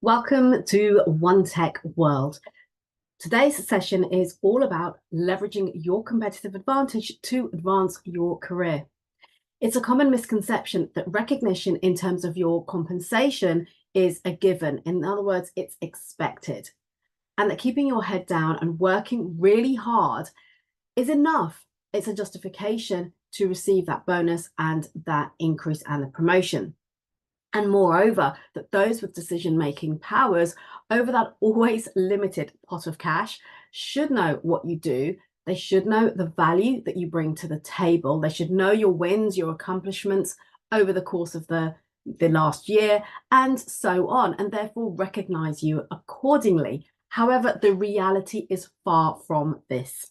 Welcome to One Tech World. Today's session is all about leveraging your competitive advantage to advance your career. It's a common misconception that recognition in terms of your compensation is a given. In other words, it's expected. And that keeping your head down and working really hard is enough. It's a justification to receive that bonus and that increase and the promotion. And moreover, that those with decision-making powers over that always limited pot of cash should know what you do. They should know the value that you bring to the table. They should know your wins, your accomplishments over the course of the last year, and so on, and therefore recognize you accordingly. However, the reality is far from this.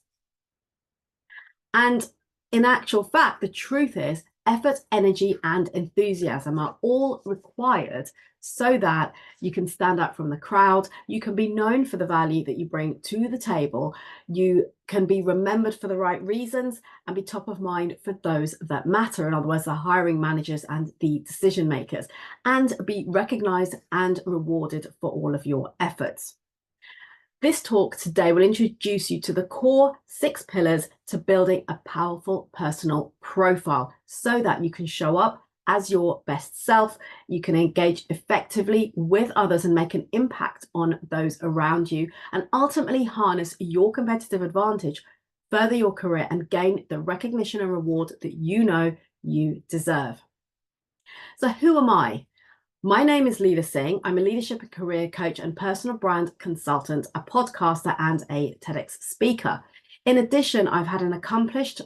And in actual fact, the truth is effort, energy, and enthusiasm are all required so that you can stand out from the crowd. You can be known for the value that you bring to the table. You can be remembered for the right reasons and be top of mind for those that matter. In other words, the hiring managers and the decision makers, and be recognized and rewarded for all of your efforts. This talk today will introduce you to the core 6 pillars to building a powerful personal profile so that you can show up as your best self, you can engage effectively with others and make an impact on those around you, and ultimately harness your competitive advantage, further your career, and gain the recognition and reward that you know you deserve. So who am I? My name is Leila Singh. I'm a leadership and career coach and personal brand consultant, a podcaster, and a TEDx speaker. In addition, I've had an accomplished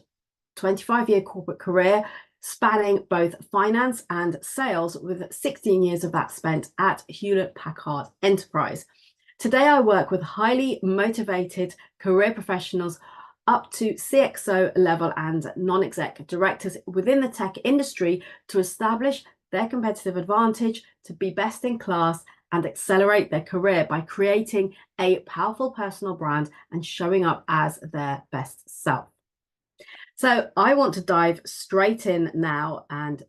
25-year corporate career spanning both finance and sales, with 16 years of that spent at Hewlett-Packard Enterprise. Today, I work with highly motivated career professionals up to CXO level and non-exec directors within the tech industry to establish their competitive advantage, to be best in class and accelerate their career by creating a powerful personal brand and showing up as their best self. So I want to dive straight in now and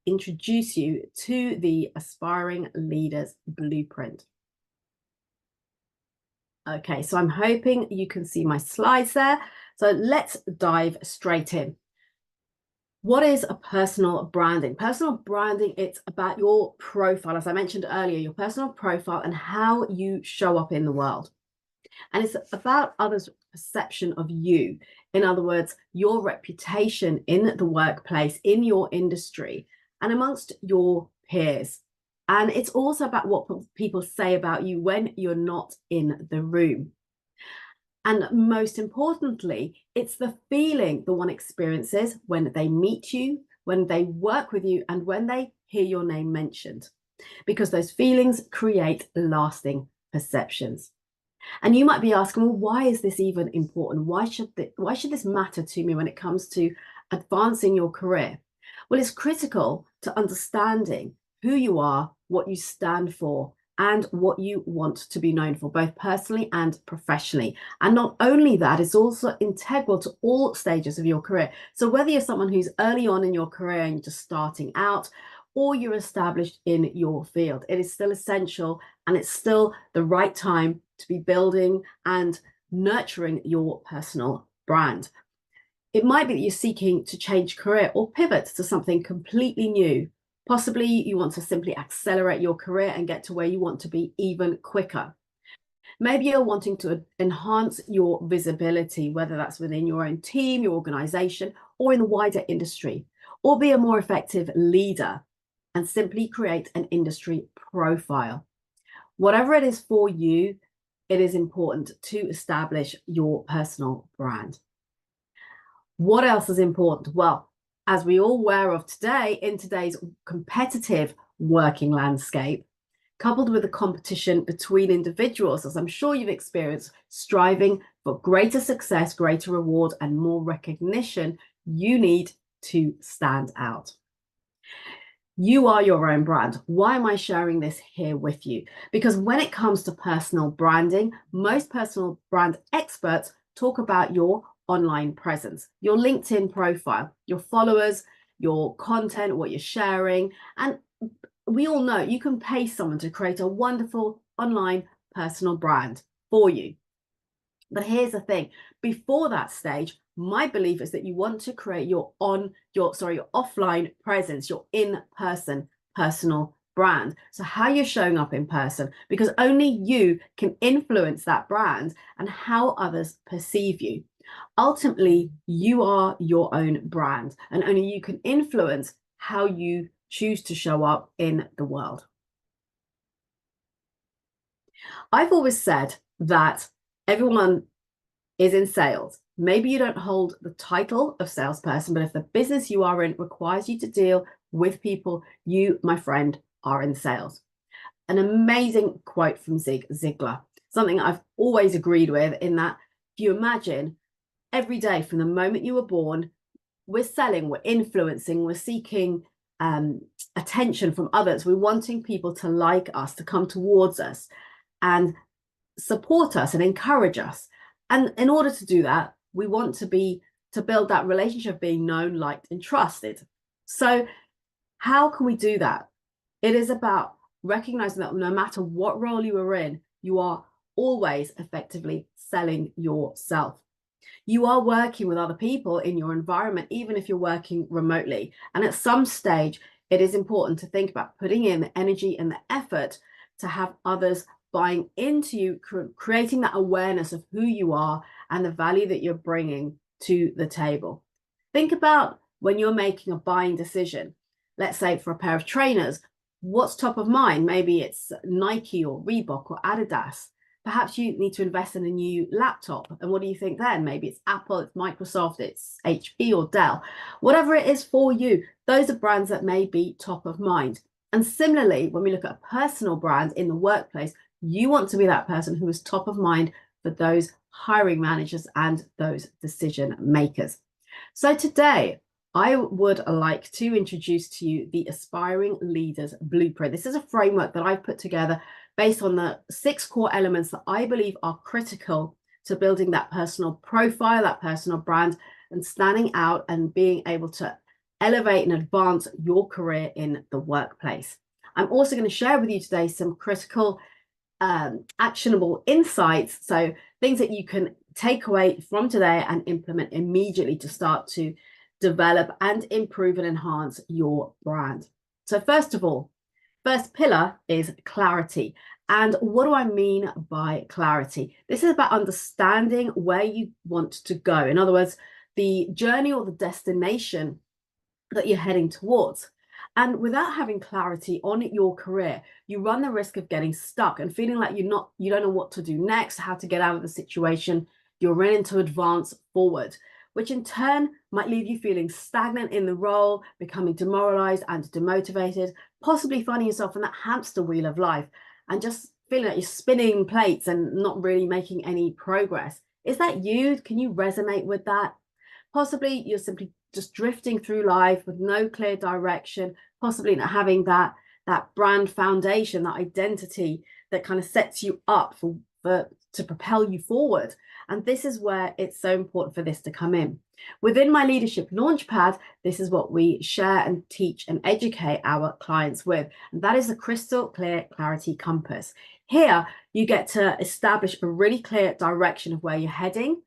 introduce you to the Aspiring Leaders Blueprint. Okay, so I'm hoping you can see my slides there. So let's dive straight in. What is a personal branding? Personal branding, it's about your profile, as I mentioned earlier, your personal profile and how you show up in the world. And it's about others' perception of you. In other words, your reputation in the workplace, in your industry, and amongst your peers. And it's also about what people say about you when you're not in the room. And most importantly, it's the feeling the one experiences when they meet you, when they work with you, and when they hear your name mentioned, because those feelings create lasting perceptions. And you might be asking, well, why is this even important? Why should this matter to me when it comes to advancing your career? Well, it's critical to understanding who you are, what you stand for, and what you want to be known for, both personally and professionally. And not only that, it's also integral to all stages of your career. So whether you're someone who's early on in your career and you're just starting out, or you're established in your field, it is still essential, and it's still the right time to be building and nurturing your personal brand. It might be that you're seeking to change career or pivot to something completely new. Possibly you want to simply accelerate your career and get to where you want to be even quicker. Maybe you're wanting to enhance your visibility, whether that's within your own team, your organization, or in the wider industry, or be a more effective leader and simply create an industry profile. Whatever it is for you, it is important to establish your personal brand. What else is important? Well, as we all aware of today, in today's competitive working landscape, coupled with the competition between individuals, as I'm sure you've experienced, striving for greater success, greater reward, and more recognition, you need to stand out. You are your own brand. Why am I sharing this here with you? Because when it comes to personal branding, most personal brand experts talk about your online presence, your LinkedIn profile, your followers, your content, what you're sharing. And we all know you can pay someone to create a wonderful online personal brand for you. But here's the thing, before that stage, my belief is that you want to create your offline presence, your in-person personal brand. So how you're showing up in person, because only you can influence that brand and how others perceive you. Ultimately, you are your own brand, and only you can influence how you choose to show up in the world. I've always said that everyone is in sales. Maybe you don't hold the title of salesperson, but if the business you are in requires you to deal with people, you, my friend, are in sales. An amazing quote from Zig Ziglar, something I've always agreed with, in that if you imagine every day from the moment you were born, we're selling, we're influencing, we're seeking attention from others. We're wanting people to like us, to come towards us and support us and encourage us. And in order to do that, we want to build that relationship of being known, liked, and trusted. So how can we do that? It is about recognizing that no matter what role you are in, you are always effectively selling yourself. You are working with other people in your environment, even if you're working remotely. And at some stage, it is important to think about putting in the energy and the effort to have others buying into you, creating that awareness of who you are and the value that you're bringing to the table. Think about when you're making a buying decision, let's say for a pair of trainers, what's top of mind? Maybe it's Nike or Reebok or Adidas. Perhaps you need to invest in a new laptop. And what do you think then? Maybe it's Apple, it's Microsoft, it's HP or Dell. Whatever it is for you, those are brands that may be top of mind. And similarly, when we look at a personal brand in the workplace, you want to be that person who is top of mind for those hiring managers and those decision makers. So today, I would like to introduce to you the Aspiring Leaders Blueprint. This is a framework that I've put together based on the 6 core elements that I believe are critical to building that personal profile, that personal brand, and standing out and being able to elevate and advance your career in the workplace. I'm also going to share with you today some critical actionable insights, so things that you can take away from today and implement immediately to start to develop and improve and enhance your brand. So first of all, first pillar is clarity. And what do I mean by clarity? This is about understanding where you want to go. In other words, the journey or the destination that you're heading towards. And without having clarity on your career, you run the risk of getting stuck and feeling like you don't know what to do next, how to get out of the situation you're in to advance forward, which in turn might leave you feeling stagnant in the role, becoming demoralized and demotivated, possibly finding yourself in that hamster wheel of life and just feeling like you're spinning plates and not really making any progress. Is that you? Can you resonate with that? Possibly you're simply just drifting through life with no clear direction, possibly not having that brand foundation, that identity that kind of sets you up to propel you forward. And this is where it's so important for this to come in. Within my Leadership Launchpad, this is what we share and teach and educate our clients with. And that is a crystal clear clarity compass. Here, you get to establish a really clear direction of where you're heading,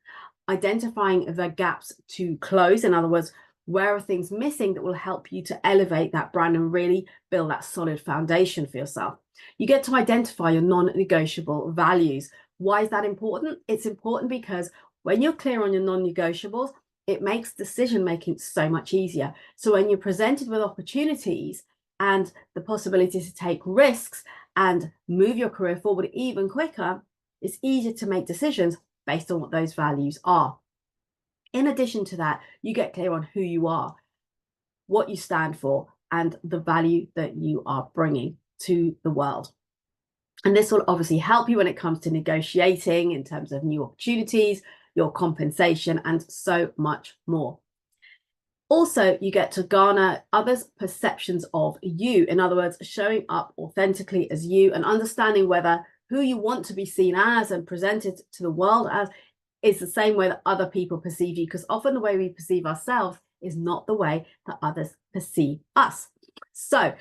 identifying the gaps to close. In other words, where are things missing that will help you to elevate that brand and really build that solid foundation for yourself. You get to identify your non-negotiable values. Why is that important? It's important because when you're clear on your non-negotiables, it makes decision making so much easier. So when you're presented with opportunities and the possibility to take risks and move your career forward even quicker, it's easier to make decisions based on what those values are. In addition to that, you get clear on who you are, what you stand for, and the value that you are bringing to the world. And this will obviously help you when it comes to negotiating in terms of new opportunities, your compensation, and so much more. Also, you get to garner others' perceptions of you. In other words, showing up authentically as you and understanding whether who you want to be seen as and presented to the world as is the same way that other people perceive you, because often the way we perceive ourselves is not the way that others perceive us. So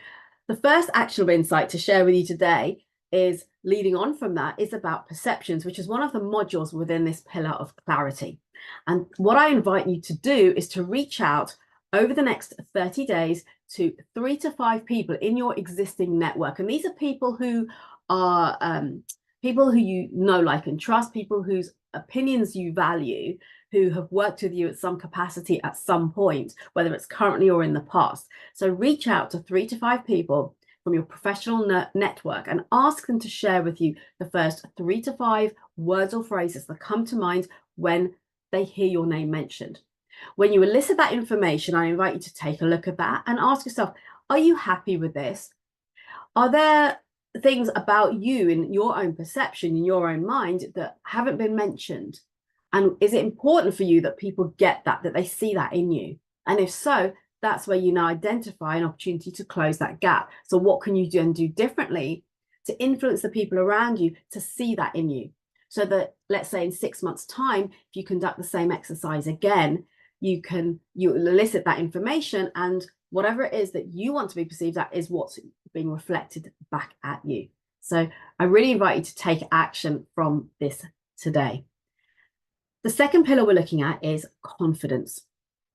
the first actionable insight to share with you today is leading on from that is about perceptions, which is one of the modules within this pillar of clarity. And what I invite you to do is to reach out over the next 30 days to 3 to 5 people in your existing network. And these are people who are people who you know, like, and trust, people whose opinions you value, who have worked with you at some capacity at some point, whether it's currently or in the past. So reach out to 3 to 5 people from your professional network and ask them to share with you the first 3 to 5 words or phrases that come to mind when they hear your name mentioned. When you elicit that information, I invite you to take a look at that and ask yourself, are you happy with this? Are there things about you in your own perception, in your own mind, that haven't been mentioned? And is it important for you that people get that they see that in you? And if so, that's where you now identify an opportunity to close that gap. So what can you do differently to influence the people around you to see that in you? So that, let's say in 6 months' time, if you conduct the same exercise again, you elicit that information, and whatever it is that you want to be perceived at is what's being reflected back at you. So I really invite you to take action from this today. The second pillar we're looking at is confidence.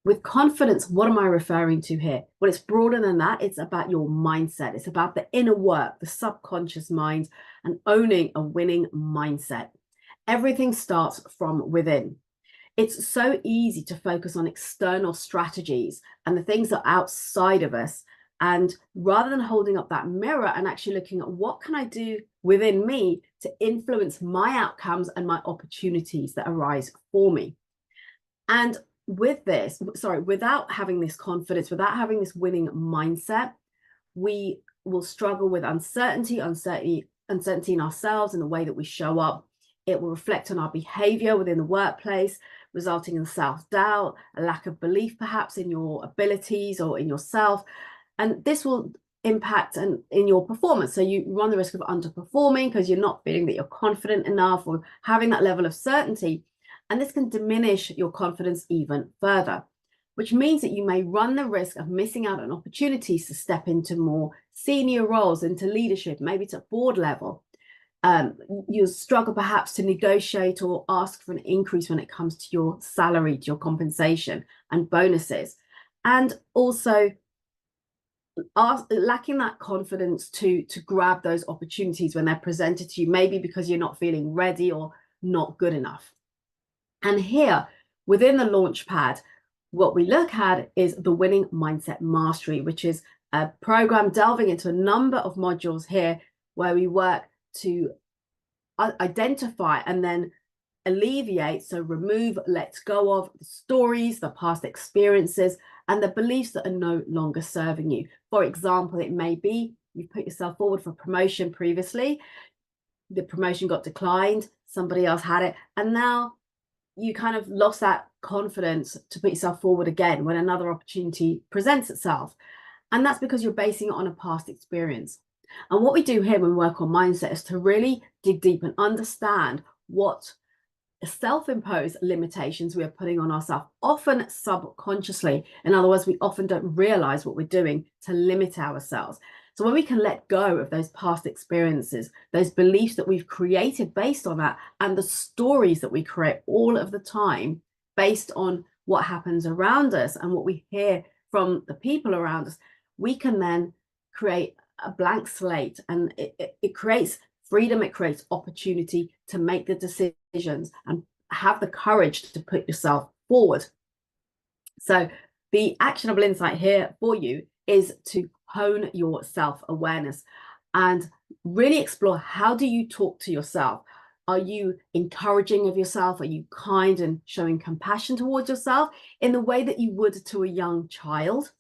With confidence, what am I referring to here? Well, it's broader than that. It's about your mindset. It's about the inner work, the subconscious mind, and owning a winning mindset. Everything starts from within. It's so easy to focus on external strategies and the things that are outside of us. And rather than holding up that mirror and actually looking at what can I do within me to influence my outcomes and my opportunities that arise for me. And without having this confidence, without having this winning mindset, we will struggle with uncertainty in ourselves and the way that we show up. It will reflect on our behavior within the workplace, resulting in self-doubt, a lack of belief perhaps in your abilities or in yourself. And this will impact in your performance. So you run the risk of underperforming because you're not feeling that you're confident enough or having that level of certainty. And this can diminish your confidence even further, which means that you may run the risk of missing out on opportunities to step into more senior roles, into leadership, maybe to board level. You'll struggle perhaps to negotiate or ask for an increase when it comes to your salary, to your compensation and bonuses. And also lacking that confidence to grab those opportunities when they're presented to you, maybe because you're not feeling ready or not good enough. And here, within the Launchpad, what we look at is the Winning Mindset Mastery, which is a program delving into a number of modules here where we work to identify and then alleviate, so remove, let go of the stories, the past experiences, and the beliefs that are no longer serving you. For example, it may be you've put yourself forward for promotion previously, the promotion got declined, somebody else had it, and now you kind of lost that confidence to put yourself forward again when another opportunity presents itself. And that's because you're basing it on a past experience. And what we do here when we work on mindset is to really dig deep and understand what self-imposed limitations we are putting on ourselves, often subconsciously. In other words, we often don't realize what we're doing to limit ourselves. So when we can let go of those past experiences, those beliefs that we've created based on that, and the stories that we create all of the time based on what happens around us and what we hear from the people around us, we can then create a blank slate, and it creates freedom, it creates opportunity to make the decisions and have the courage to put yourself forward. So the actionable insight here for you is to hone your self-awareness and really explore, how do you talk to yourself? Are you encouraging of yourself? Are you kind and showing compassion towards yourself in the way that you would to a young child?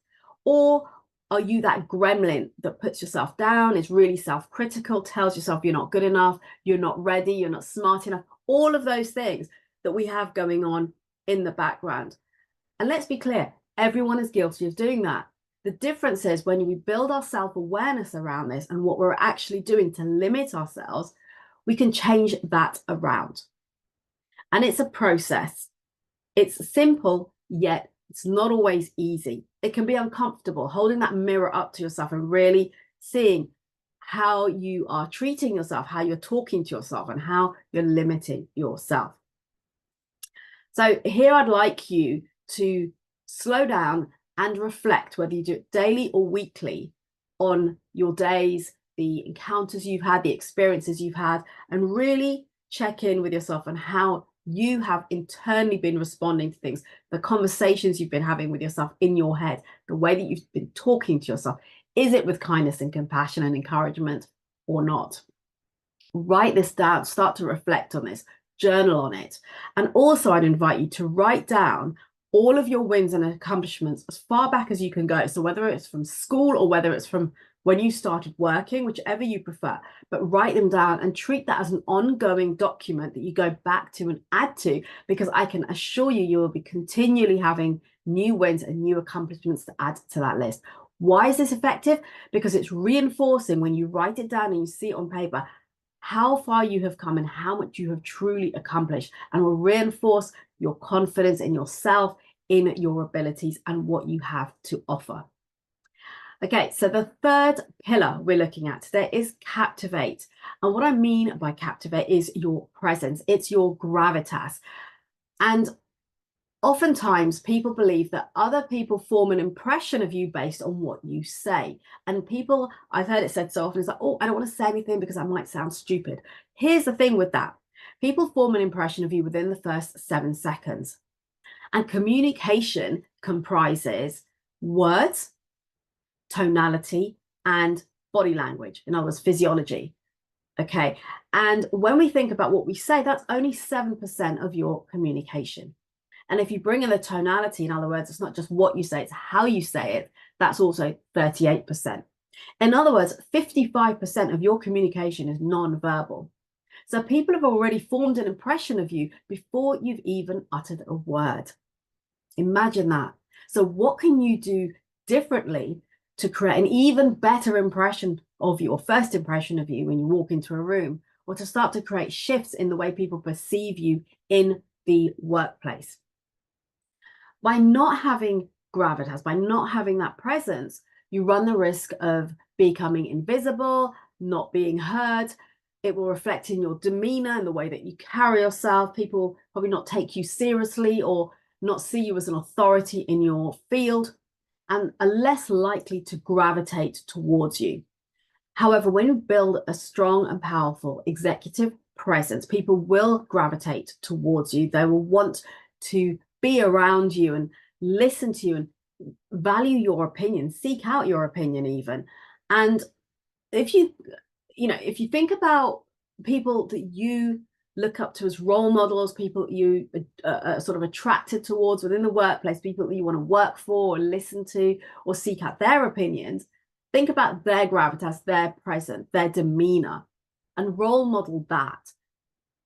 Or are you that gremlin that puts yourself down, is really self-critical, tells yourself you're not good enough, you're not ready, you're not smart enough, all of those things that we have going on in the background? And let's be clear, everyone is guilty of doing that. The difference is when we build our self-awareness around this and what we're actually doing to limit ourselves, we can change that around. And it's a process. It's simple, yet it's not always easy. It can be uncomfortable, holding that mirror up to yourself and really seeing, how you are treating yourself, how you're talking to yourself, and how you're limiting yourself. So here I'd like you to slow down and reflect, whether you do it daily or weekly, on your days, the encounters you've had, the experiences you've had, and really check in with yourself on how you have internally been responding to things, the conversations you've been having with yourself in your head, the way that you've been talking to yourself. Is it with kindness and compassion and encouragement or not? Write this down, start to reflect on this, journal on it. And also, I'd invite you to write down all of your wins and accomplishments as far back as you can go. So whether it's from school or whether it's from when you started working, whichever you prefer, but write them down and treat that as an ongoing document that you go back to and add to, because I can assure you, you will be continually having new wins and new accomplishments to add to that list. Why is this effective? Because it's reinforcing when you write it down and you see it on paper, how far you have come and how much you have truly accomplished, and will reinforce your confidence in yourself, in your abilities, and what you have to offer. Okay, so the third pillar we're looking at today is captivate. And what I mean by captivate is your presence, it's your gravitas. And oftentimes people believe that other people form an impression of you based on what you say. And people, I've heard it said so often, it's like, oh, I don't want to say anything because I might sound stupid. Here's the thing with that. People form an impression of you within the first 7 seconds. And communication comprises words, tonality, and body language. In other words, physiology. Okay. And when we think about what we say, that's only 7% of your communication. And if you bring in the tonality, in other words, it's not just what you say, it's how you say it, that's also 38%. In other words, 55% of your communication is non-verbal. So people have already formed an impression of you before you've even uttered a word. Imagine that. So what can you do differently to create an even better impression of you, or first impression of you when you walk into a room, or to start to create shifts in the way people perceive you in the workplace? By not having gravitas, by not having that presence, you run the risk of becoming invisible, not being heard. It will reflect in your demeanor and the way that you carry yourself. People probably not take you seriously or not see you as an authority in your field, and are less likely to gravitate towards you. However, when you build a strong and powerful executive presence, people will gravitate towards you. They will want to be around you and listen to you and value your opinion, seek out your opinion even. And if you think about people that you look up to as role models, people you are sort of attracted towards within the workplace, people that you want to work for or listen to or seek out their opinions, think about their gravitas, their presence, their demeanor, and role model that.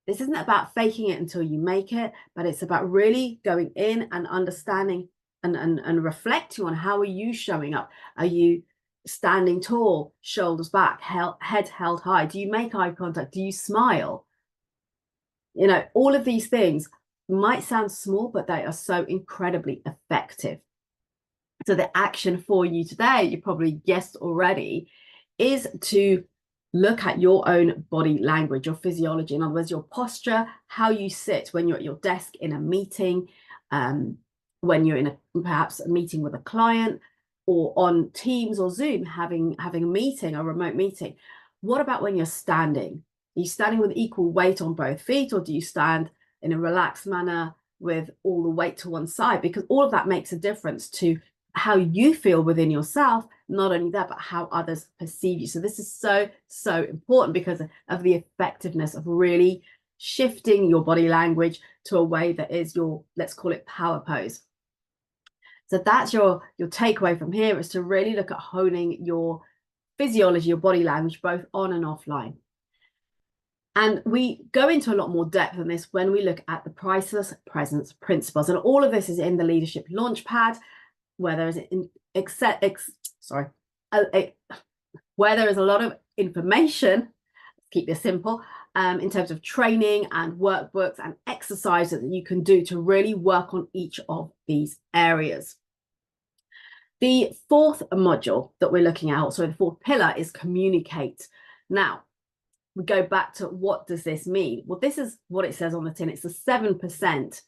This isn't about faking it until you make it, but it's about really going in and understanding and reflecting on how are you showing up. Are you standing tall, shoulders back, head held high? Do you make eye contact? Do you smile? All of these things might sound small, but they are so incredibly effective. So the action for you today, you probably guessed already, is to look at your own body language, your physiology. In other words, your posture, how you sit when you're at your desk in a meeting, when you're in perhaps a meeting with a client, or on Teams or Zoom having a meeting, a remote meeting. What about when you're standing? Are you standing with equal weight on both feet, or do you stand in a relaxed manner with all the weight to one side? Because all of that makes a difference to how you feel within yourself, not only that, but how others perceive you. So this is so, so important because of the effectiveness of really shifting your body language to a way that is your, let's call it, power pose. So that's your takeaway from here, is to really look at honing your physiology, your body language, both on and offline. And we go into a lot more depth than this when we look at the priceless presence principles. And all of this is in the Leadership Launchpad, where there is where there is a lot of information, keep this simple, in terms of training and workbooks and exercises that you can do to really work on each of these areas. The fourth module that we're looking at, so the fourth pillar, is communicate. Now, we go back to what does this mean? Well, this is what it says on the tin. It's the 7%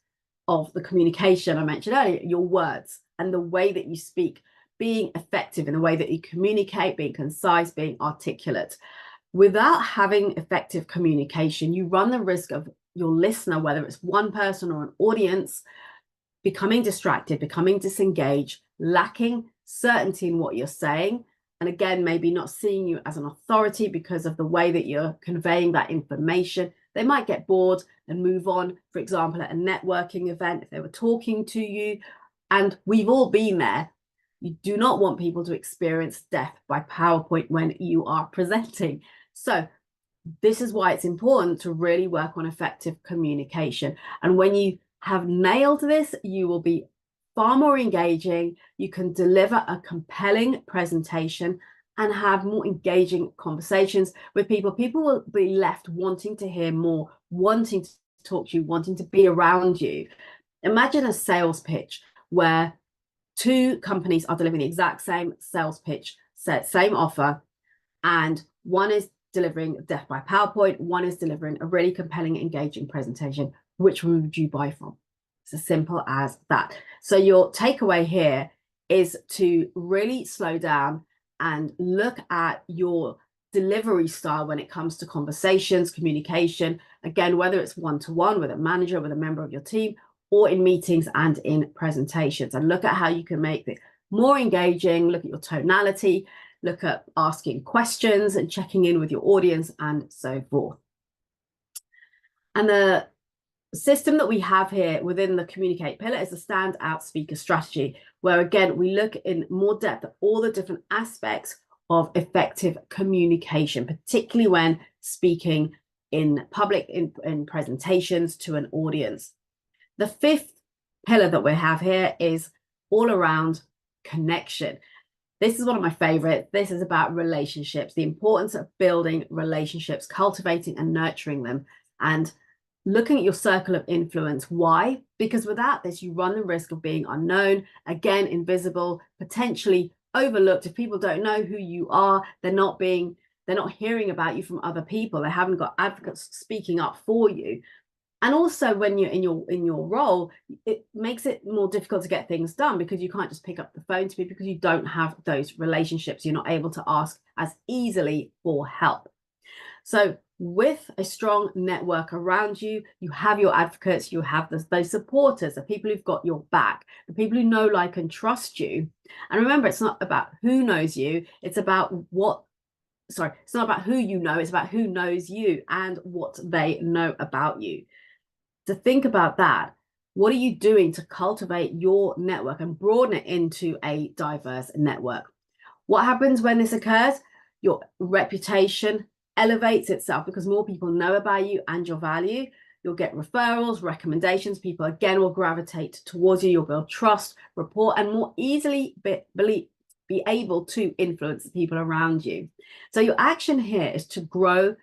of the communication I mentioned earlier, your words and the way that you speak, being effective in the way that you communicate, being concise, being articulate. Without having effective communication, you run the risk of your listener, whether it's one person or an audience, becoming distracted, becoming disengaged, lacking certainty in what you're saying, and again, maybe not seeing you as an authority because of the way that you're conveying that information. They might get bored and move on, for example, at a networking event, if they were talking to you, and we've all been there. You do not want people to experience death by PowerPoint when you are presenting. So this is why it's important to really work on effective communication. And when you have nailed this, you will be far more engaging. You can deliver a compelling presentation and have more engaging conversations with people. People will be left wanting to hear more, wanting to talk to you, wanting to be around you. Imagine a sales pitch where two companies are delivering the exact same sales pitch, same offer, and one is delivering death by PowerPoint, one is delivering a really compelling, engaging presentation. Which one would you buy from? It's as simple as that. So your takeaway here is to really slow down and look at your delivery style when it comes to conversations, communication, again, whether it's one-to-one with a manager, with a member of your team, or in meetings and in presentations, and look at how you can make it more engaging, look at your tonality, look at asking questions and checking in with your audience and so forth. And the system that we have here within the communicate pillar is the standout speaker strategy, where again, we look in more depth at all the different aspects of effective communication, particularly when speaking in public, in presentations to an audience. The fifth pillar that we have here is all around connection. This is one of my favorites. This is about relationships, the importance of building relationships, cultivating and nurturing them, and looking at your circle of influence. Why? Because without this, you run the risk of being unknown, again, invisible, potentially overlooked. If people don't know who you are, they're not hearing about you from other people. They haven't got advocates speaking up for you. And also when you're in your role, it makes it more difficult to get things done because you can't just pick up the phone to people because you don't have those relationships. You're not able to ask as easily for help. So with a strong network around you, you have your advocates, you have those supporters, the people who've got your back, the people who know, like, and trust you. And remember, it's not about who knows you, it's about it's not about who you know, it's about who knows you and what they know about you. To think about that, what are you doing to cultivate your network and broaden it into a diverse network? What happens when this occurs? Your reputation elevates itself because more people know about you and your value. You'll get referrals, recommendations. People again will gravitate towards you. You'll build trust, rapport, and more easily be able to influence the people around you. So your action here is to grow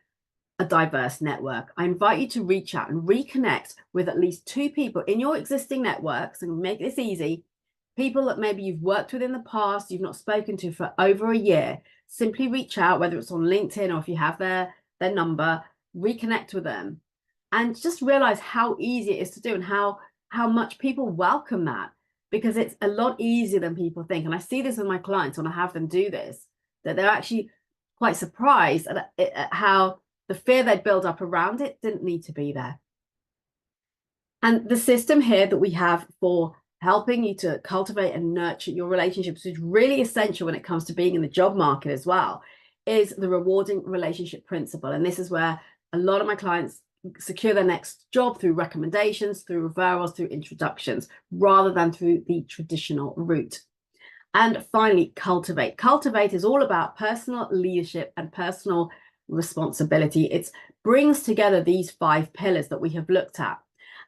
a diverse network. I invite you to reach out and reconnect with at least 2 people in your existing networks, and make this easy. People that maybe you've worked with in the past, you've not spoken to for over a year. Simply reach out, whether it's on LinkedIn or if you have their number, reconnect with them. And just realize how easy it is to do and how much people welcome that, because it's a lot easier than people think. And I see this with my clients when I have them do this, that they're actually quite surprised at how the fear they'd build up around it didn't need to be there. And the system here that we have for helping you to cultivate and nurture your relationships, which is really essential when it comes to being in the job market as well, is the rewarding relationship principle. And this is where a lot of my clients secure their next job through recommendations, through referrals, through introductions, rather than through the traditional route. And finally, cultivate. Cultivate is all about personal leadership and personal responsibility. It brings together these 5 pillars that we have looked at.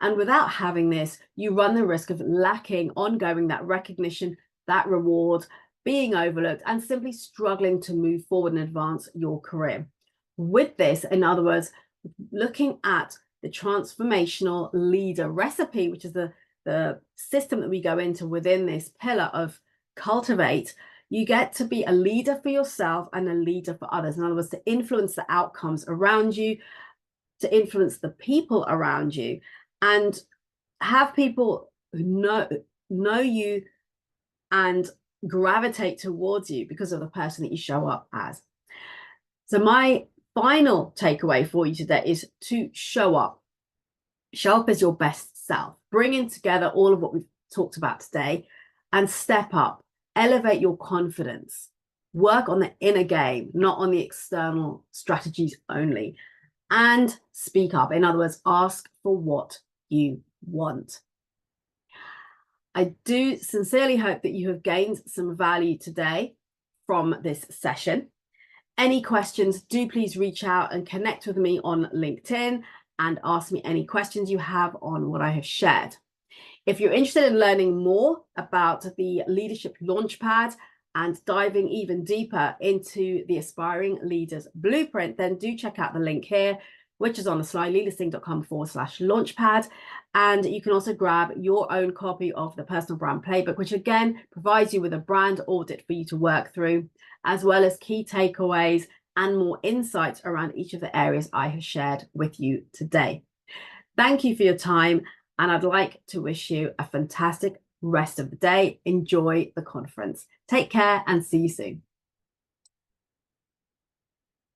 And without having this, you run the risk of lacking ongoing that recognition, that reward, being overlooked, and simply struggling to move forward and advance your career. With this, in other words, looking at the transformational leader recipe, which is the system that we go into within this pillar of cultivate, you get to be a leader for yourself and a leader for others. In other words, to influence the outcomes around you, to influence the people around you, and have people who know you and gravitate towards you because of the person that you show up as. So my final takeaway for you today is to show up. Show up as your best self, bringing together all of what we've talked about today, and step up, elevate your confidence, work on the inner game, not on the external strategies only, and speak up. In other words, ask for what you want. I do sincerely hope that you have gained some value today from this session. Any questions, do please reach out and connect with me on LinkedIn and ask me any questions you have on what I have shared. If you're interested in learning more about the Leadership Launchpad and diving even deeper into the Aspiring Leaders Blueprint, then do check out the link here, which is on the slide, leilasingh.com/launchpad. And you can also grab your own copy of the Personal Brand Playbook, which again provides you with a brand audit for you to work through, as well as key takeaways and more insights around each of the areas I have shared with you today. Thank you for your time, and I'd like to wish you a fantastic rest of the day. Enjoy the conference. Take care and see you soon.